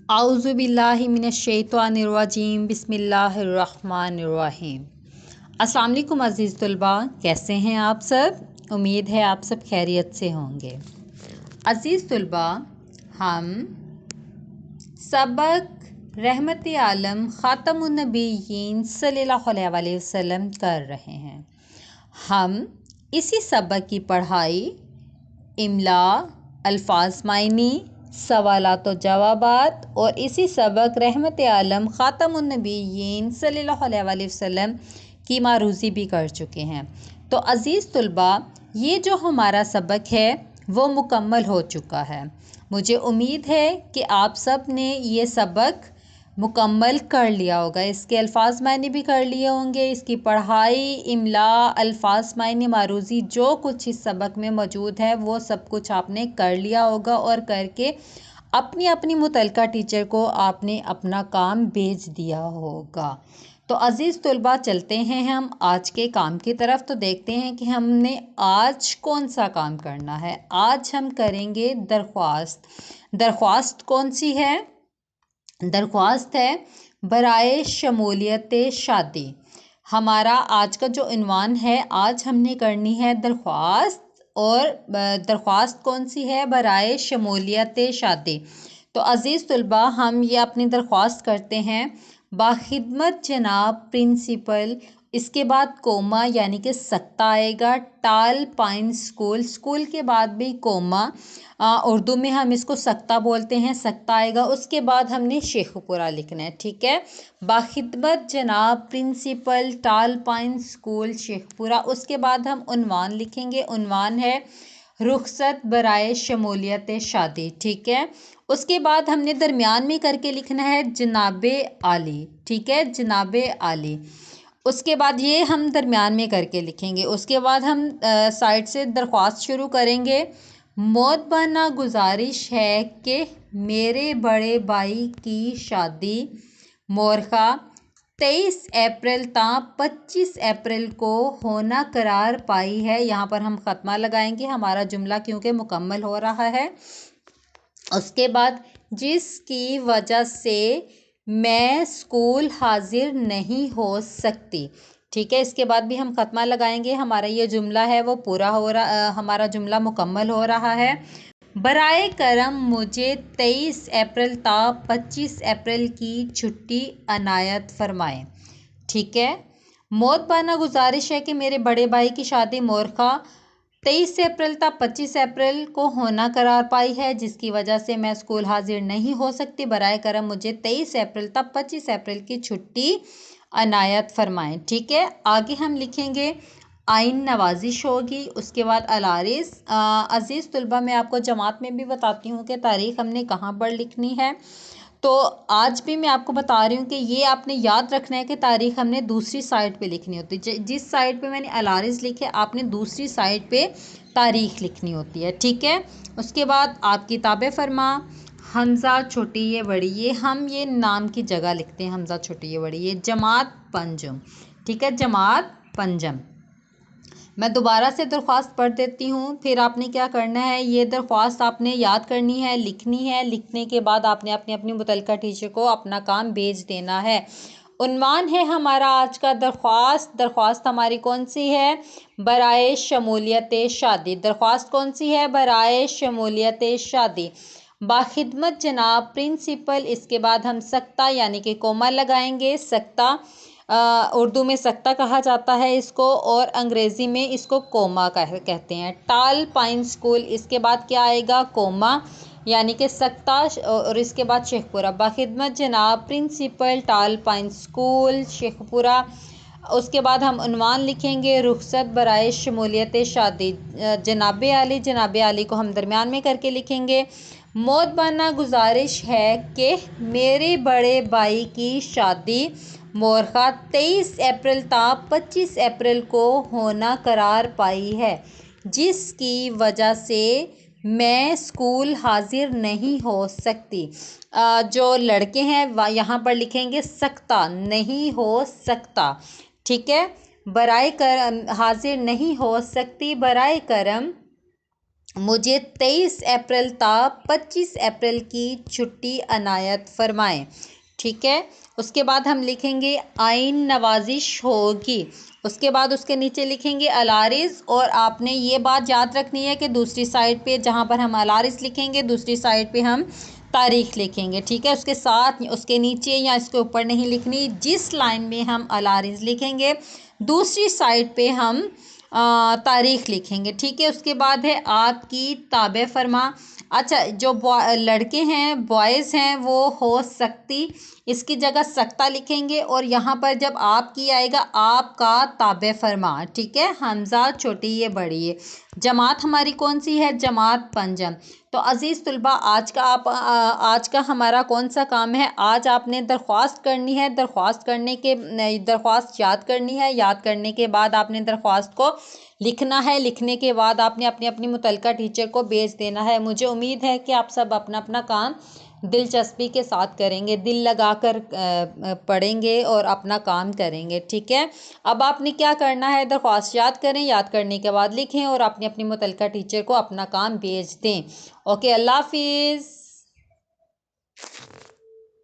आउज़ुबिल्लाहि मिनश्शैतानिर्रजीम बिस्मिल्लाहिर्रहमानिर्रहीम। अस्सलाम वालेकुम अज़ीज़ तलबा, कैसे हैं आप सब? उम्मीद है आप सब खैरियत से होंगे। अज़ीज़ तलबा, हम सबक रहमत आलम ख़ातमुन नबिय्यीन सल्लल्लाहु अलैहि वसल्लम कर रहे हैं। हम इसी सबक की पढ़ाई इमला, अल्फाज मायनी, सवालात व जवाबात और इसी सबक रहमत आलम ख़ातमुन नबिय्यीन सल्लल्लाहु अलैहि वसल्लम की मारूज़ी भी कर चुके हैं। तो अज़ीज़ तलबा, ये जो हमारा सबक है वो मुकम्मल हो चुका है। मुझे उम्मीद है कि आप सब ने ये सबक मुकम्मल कर लिया होगा। इसके अल्फाज मायने भी कर लिए होंगे, इसकी पढ़ाई, इमला, अल्फाज मायने, मारूज़ी, जो कुछ इस सबक में मौजूद है वो सब कुछ आपने कर लिया होगा और करके अपनी अपनी मुतलका टीचर को आपने अपना काम भेज दिया होगा। तो अज़ीज़ तलबा, चलते हैं हम आज के काम की तरफ। तो देखते हैं कि हमने आज कौन सा काम करना है। आज हम करेंगे दरख्वास्त। दरख्वास्त कौन सी है? दरख्वास्त है बराए शमूलियत शादी। हमारा आज का जो इन्वान है, आज हमने करनी है दरख्वास्त। और दरख्वास्त कौन सी है? बराए शमूलियत शादी। तो अज़ीज़ तलबा, हम ये अपनी दरख्वास्त करते हैं बाखिदमत जनाब प्रिंसिपल, इसके बाद कोमा यानी कि सख्ता आएगा, टाल पाइन स्कूल, स्कूल के बाद भी कोमा, उर्दू में हम इसको सख्ता बोलते हैं, सख्ता आएगा। उसके बाद हमने शेखपुरा लिखना है, ठीक है। बाखिदमत जनाब प्रिंसिपल, टाल पाइन स्कूल, शेखपुरा। उसके बाद हम उन्वान लिखेंगे। उन्वान है रुखसत बराए शमूलियत शादी, ठीक है। उसके बाद हमने दरमियान में करके लिखना है जनाबे आली, ठीक है, जनाबे आली। उसके बाद ये हम दरमियान में करके लिखेंगे। उसके बाद हम साइड से दरख्वास्त शुरू करेंगे। मोतबाना गुजारिश है कि मेरे बड़े भाई की शादी मोरखा 23 अप्रैल ता 25 अप्रैल को होना करार पाई है। यहाँ पर हम ख़त्मा लगाएंगे हमारा जुमला, क्योंकि मुकम्मल हो रहा है। उसके बाद जिसकी वजह से मैं स्कूल हाजिर नहीं हो सकती, ठीक है। इसके बाद भी हम ख़त्मा लगाएंगे। हमारा ये जुमला है वो पूरा हो रहा, हमारा जुमला मुकम्मल हो रहा है। बराए करम मुझे 23 अप्रैल ता 25 अप्रैल की छुट्टी अनायत फरमाएं, ठीक है। मोतबाना गुजारिश है कि मेरे बड़े भाई की शादी मोरखा 23 अप्रैल तक 25 अप्रैल को होना करार पाई है, जिसकी वजह से मैं स्कूल हाजिर नहीं हो सकती। बराए करम मुझे 23 अप्रैल तक 25 अप्रैल की छुट्टी अनायत फरमाएं, ठीक है। आगे हम लिखेंगे आइन नवाजिश होगी। उसके बाद अलारिस। अज़ीज़ तलबा, मैं आपको जमात में भी बताती हूँ कि तारीख़ हमने कहाँ पर लिखनी है। तो आज भी मैं आपको बता रही हूँ कि ये आपने याद रखना है कि तारीख़ हमने दूसरी साइड पे लिखनी होती है। जिस साइड पे मैंने अलारिस लिखे, आपने दूसरी साइड पे तारीख़ लिखनी होती है, ठीक है। उसके बाद आप किताब फरमा, हमज़ा छोटी ये बड़ी, ये हम ये नाम की जगह लिखते हैं, हमज़ा छोटी ये बड़ी। ये जमात पंजम, ठीक है, जमात पंजम। मैं दोबारा से दरख्वास्त पढ़ देती हूँ, फिर आपने क्या करना है, ये दरख्वास्त आपने याद करनी है, लिखनी है। लिखने के बाद आपने अपनी अपनी मुतलका टीचर को अपना काम भेज देना है। उन्वान है हमारा आज का दरख्वास्त। दरख्वास्त हमारी कौन सी है? बराए शमूलियत शादी। दरख्वास्त कौन सी है? बराए शमूलियत शादी। बाखिदमत जनाब प्रिंसिपल, इसके बाद हम सख्ता यानी कि कोमा लगाएंगे। सख्ता उर्दू में सख्ता कहा जाता है इसको, और अंग्रेज़ी में इसको कोमा कहते हैं। टाल पाइन स्कूल, इसके बाद क्या आएगा? कोमा यानी कि सख्ता, और इसके बाद शेखपुरा। बाखिदमत जनाब प्रिंसिपल, टाल पाइन स्कूल, शेखपुरा। उसके बाद हम उन्वान लिखेंगे रुखसत बराए शमूलियत शादी, जनाबे आली। जनाबे आली को हम दरमियान में करके लिखेंगे। मोतबाना गुजारिश है कि मेरे बड़े भाई की शादी मोरखा 23 अप्रैल ता 25 अप्रैल को होना करार पाई है, जिसकी वजह से मैं स्कूल हाजिर नहीं हो सकती। जो लड़के हैं यहाँ पर लिखेंगे सख्ता, नहीं हो सकता, ठीक है। बराए करम हाजिर नहीं हो सकती, बराए करम मुझे 23 अप्रैल ता 25 अप्रैल की छुट्टी अनायत फरमाएं। ठीक है। उसके बाद हम लिखेंगे आइन नवाजिश होगी। उसके बाद उसके नीचे लिखेंगे अलारिस, और आपने ये बात याद रखनी है कि दूसरी साइड पे जहाँ पर हम अलारिस लिखेंगे दूसरी साइड पे हम तारीख लिखेंगे। ठीक है। उसके साथ उसके नीचे या इसके ऊपर नहीं लिखनी। जिस लाइन में हम अलारिस लिखेंगे दूसरी साइड पे हम तारीख लिखेंगे। ठीक है। उसके बाद है आपकी ताबे फरमा। अच्छा, जो लड़के हैं बॉयज़ हैं वो हो सकती, इसकी जगह सकता लिखेंगे, और यहाँ पर जब आपकी आएगा आपका ताबे फरमा। ठीक है। हमज़ा छोटी ये बड़ी है। जमात हमारी कौन सी है? जमात पंजम। तो अज़ीज़ तलबा, आज का हमारा कौन सा काम है? आज आपने दरख्वास्त करनी है। दरख्वास्त याद करनी है। याद करने के बाद आपने दरख्वास्त को लिखना है। लिखने के बाद आपने अपनी अपनी मुतलका टीचर को भेज देना है। मुझे उम्मीद है कि आप सब अपना अपना काम दिलचस्पी के साथ करेंगे, दिल लगाकर पढ़ेंगे और अपना काम करेंगे। ठीक है। अब आपने क्या करना है? दरख्वास्त याद करें, याद करने के बाद लिखें और अपनी अपनी मुतलका टीचर को अपना काम भेज दें। ओके, अल्लाह हाफिज़।